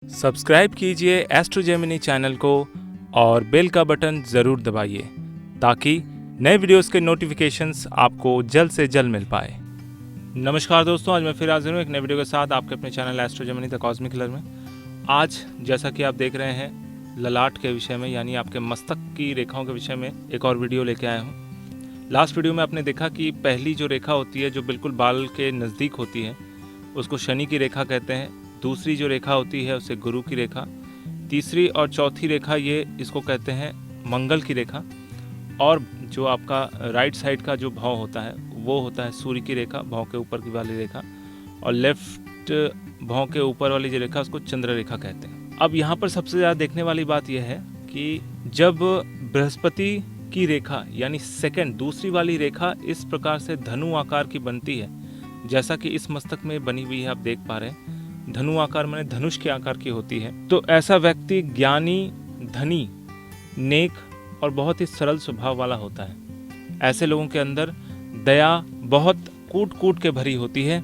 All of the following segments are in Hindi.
सब्सक्राइब कीजिए एस्ट्रो जेमिनी चैनल को और बेल का बटन ज़रूर दबाइए ताकि नए वीडियोस के नोटिफिकेशंस आपको जल्द से जल्द मिल पाए। नमस्कार दोस्तों, आज मैं फिर हाजिर हूँ एक नए वीडियो के साथ आपके अपने channel astro Gemini the cosmic killer में। आज जैसा कि आप देख रहे हैं ललाट के विषय में यानी आपके मस्तक की रेखाओं के विषय में एक और वीडियो लेके आया हूँ। लास्ट वीडियो में आपने देखा कि पहली जो रेखा होती है जो बिल्कुल बाल के नज़दीक होती है उसको शनि की रेखा कहते हैं। दूसरी जो रेखा होती है उसे गुरु की रेखा, तीसरी और चौथी रेखा ये इसको कहते हैं मंगल की रेखा, और जो आपका राइट साइड का जो भाव होता है वो होता है सूर्य की रेखा, भाव के ऊपर की वाली रेखा, और लेफ्ट भाव के ऊपर वाली जो रेखा उसको चंद्र रेखा कहते हैं। अब यहाँ पर सबसे ज़्यादा देखने वाली बात यह है कि जब बृहस्पति की रेखा यानी सेकंड दूसरी वाली रेखा इस प्रकार से धनु आकार की बनती है, जैसा कि इस मस्तक में बनी हुई है, आप देख पा रहे हैं धनु आकार माने धनुष के आकार की होती है, तो ऐसा व्यक्ति ज्ञानी, धनी, नेक और बहुत ही सरल स्वभाव वाला होता है। ऐसे लोगों के अंदर दया बहुत कूट कूट के भरी होती है।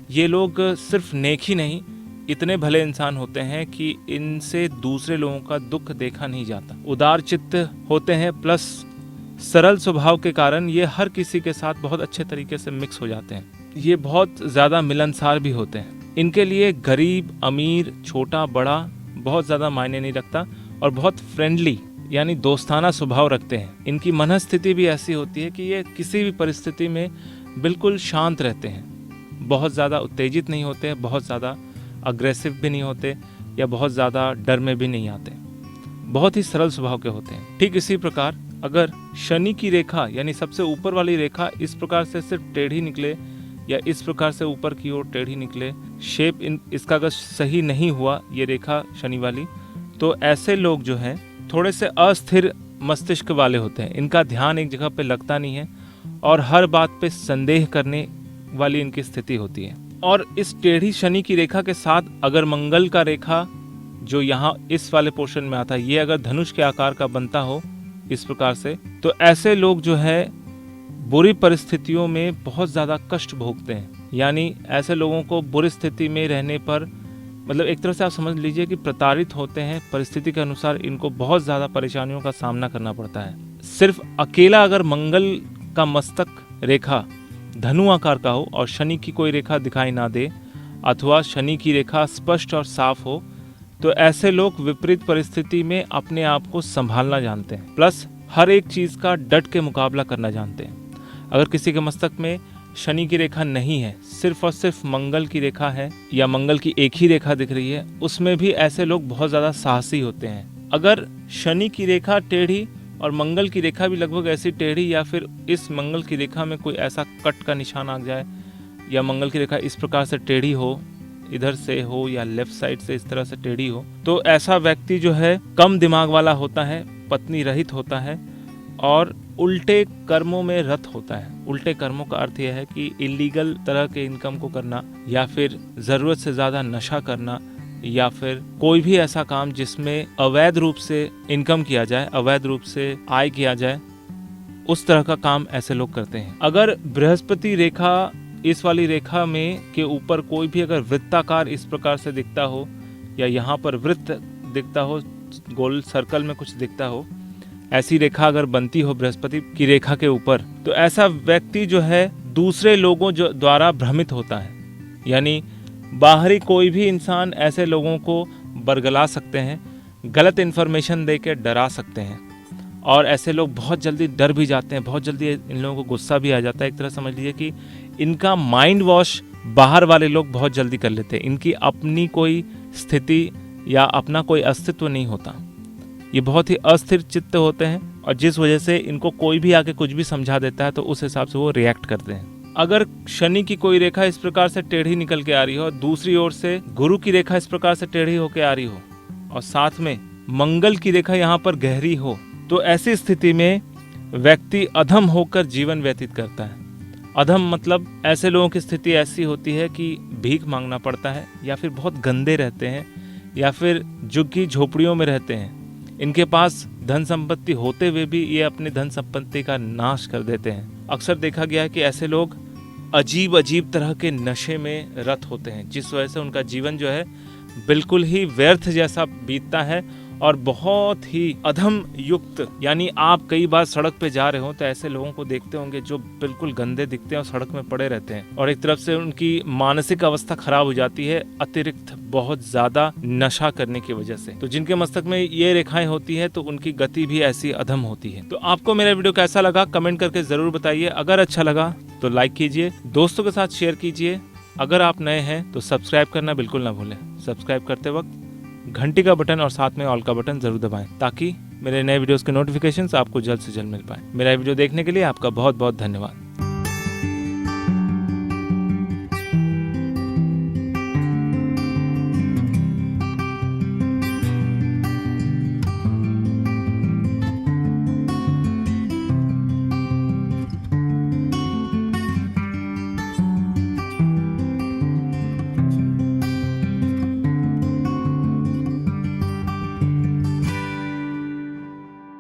ये लोग सिर्फ नेक ही नहीं, इतने भले इंसान होते हैं कि इनसे दूसरे लोगों का दुख देखा नहीं जाता। उदार चित्त होते हैं, प्लस सरल स्वभाव के कारण ये हर किसी के साथ बहुत अच्छे तरीके से मिक्स हो जाते हैं। ये बहुत ज़्यादा मिलनसार भी होते हैं। इनके लिए गरीब, अमीर, छोटा, बड़ा बहुत ज़्यादा मायने नहीं रखता और बहुत फ्रेंडली यानी दोस्ताना स्वभाव रखते हैं। इनकी मनस्थिति भी ऐसी होती है कि ये किसी भी परिस्थिति में बिल्कुल शांत रहते हैं, बहुत ज़्यादा उत्तेजित नहीं होते, बहुत ज़्यादा अग्रेसिव भी नहीं होते या बहुत ज़्यादा डर में भी नहीं आते, बहुत ही सरल स्वभाव के होते हैं। ठीक इसी प्रकार अगर शनि की रेखा यानी सबसे ऊपर वाली रेखा इस प्रकार से सिर्फ टेढ़ी निकले या इस प्रकार से ऊपर की ओर टेढ़ी निकले, शेप इसका अगर सही नहीं हुआ ये रेखा शनि वाली, तो ऐसे लोग जो हैं थोड़े से अस्थिर मस्तिष्क वाले होते हैं। इनका ध्यान एक जगह पे लगता नहीं है और हर बात पे संदेह करने वाली इनकी स्थिति होती है। और इस टेढ़ी शनि की रेखा के साथ अगर मंगल का रेखा जो यहाँ इस वाले पोर्शन में आता है ये अगर धनुष के आकार का बनता हो इस प्रकार से, तो ऐसे लोग जो है बुरी परिस्थितियों में बहुत ज़्यादा कष्ट भोगते हैं। यानी ऐसे लोगों को बुरी स्थिति में रहने पर मतलब एक तरह से आप समझ लीजिए कि प्रताड़ित होते हैं। परिस्थिति के अनुसार इनको बहुत ज़्यादा परेशानियों का सामना करना पड़ता है। सिर्फ अकेला अगर मंगल का मस्तक रेखा धनु आकार का हो और शनि की कोई रेखा दिखाई ना दे अथवा शनि की रेखा स्पष्ट और साफ हो, तो ऐसे लोग विपरीत परिस्थिति में अपने आप को संभालना जानते हैं, प्लस हर एक चीज़ का डट के मुकाबला करना जानते हैं। अगर किसी के मस्तक में शनि की रेखा नहीं है, सिर्फ और सिर्फ मंगल की रेखा है या मंगल की एक ही रेखा दिख रही है, उसमें भी ऐसे लोग बहुत ज़्यादा साहसी होते हैं। अगर शनि की रेखा टेढ़ी और मंगल की रेखा भी लगभग ऐसी टेढ़ी या फिर इस मंगल की रेखा में कोई ऐसा कट का निशान आ जाए या मंगल की रेखा इस प्रकार से टेढ़ी हो, इधर से हो या लेफ्ट साइड से इस तरह से टेढ़ी हो, तो ऐसा व्यक्ति जो है कम दिमाग वाला होता है, पत्नी रहित होता है और उल्टे कर्मों में रत होता है। उल्टे कर्मों का अर्थ यह है कि इलीगल तरह के इनकम को करना या फिर ज़रूरत से ज़्यादा नशा करना या फिर कोई भी ऐसा काम जिसमें अवैध रूप से इनकम किया जाए, अवैध रूप से आय किया जाए, उस तरह का काम ऐसे लोग करते हैं। अगर बृहस्पति रेखा इस वाली रेखा में के ऊपर कोई भी अगर वृत्ताकार इस प्रकार से दिखता हो या यहाँ पर वृत्त दिखता हो, गोल सर्कल में कुछ दिखता हो, ऐसी रेखा अगर बनती हो बृहस्पति की रेखा के ऊपर, तो ऐसा व्यक्ति जो है दूसरे लोगों जो द्वारा भ्रमित होता है। यानी बाहरी कोई भी इंसान ऐसे लोगों को बरगला सकते हैं, गलत इन्फॉर्मेशन दे के डरा सकते हैं और ऐसे लोग बहुत जल्दी डर भी जाते हैं, बहुत जल्दी इन लोगों को गुस्सा भी आ जाता है। एक तरह समझ लीजिए कि इनका माइंड वॉश बाहर वाले लोग बहुत जल्दी कर लेते हैं। इनकी अपनी कोई स्थिति या अपना कोई अस्तित्व नहीं होता। ये बहुत ही अस्थिर चित्त होते हैं और जिस वजह से इनको कोई भी आके कुछ भी समझा देता है तो उस हिसाब से वो रिएक्ट करते हैं। अगर शनि की कोई रेखा इस प्रकार से टेढ़ी निकल के आ रही हो, दूसरी ओर से गुरु की रेखा इस प्रकार से टेढ़ी होके आ रही हो और साथ में मंगल की रेखा यहाँ पर गहरी हो, तो ऐसी स्थिति में व्यक्ति अधम होकर जीवन व्यतीत करता है। अधम मतलब ऐसे लोगों की स्थिति ऐसी होती है कि भीख मांगना पड़ता है या फिर बहुत गंदे रहते हैं या फिर झुग्गी झोपड़ियों में रहते हैं। इनके पास धन संपत्ति होते हुए भी ये अपने धन संपत्ति का नाश कर देते हैं। अक्सर देखा गया है कि ऐसे लोग अजीब अजीब तरह के नशे में रत होते हैं, जिस वजह से उनका जीवन जो है बिल्कुल ही व्यर्थ जैसा बीतता है और बहुत ही अधम युक्त, यानी आप कई बार सड़क पे जा रहे हो तो ऐसे लोगों को देखते होंगे जो बिल्कुल गंदे दिखते हैं और सड़क में पड़े रहते हैं, और एक तरफ से उनकी मानसिक अवस्था खराब हो जाती है अतिरिक्त बहुत ज्यादा नशा करने की वजह से। तो जिनके मस्तक में ये रेखाएं होती है तो उनकी गति भी ऐसी अधम होती है। तो आपको मेरा वीडियो कैसा लगा कमेंट करके जरूर बताइए। अगर अच्छा लगा तो लाइक कीजिए, दोस्तों के साथ शेयर कीजिए। अगर आप नए हैं तो सब्सक्राइब करना बिल्कुल ना भूलें। सब्सक्राइब करते वक्त घंटी का बटन और साथ में ऑल का बटन जरूर दबाएं ताकि मेरे नए वीडियोस के नोटिफिकेशंस आपको जल्द से जल्द मिल पाए। मेरा वीडियो देखने के लिए आपका बहुत बहुत धन्यवाद।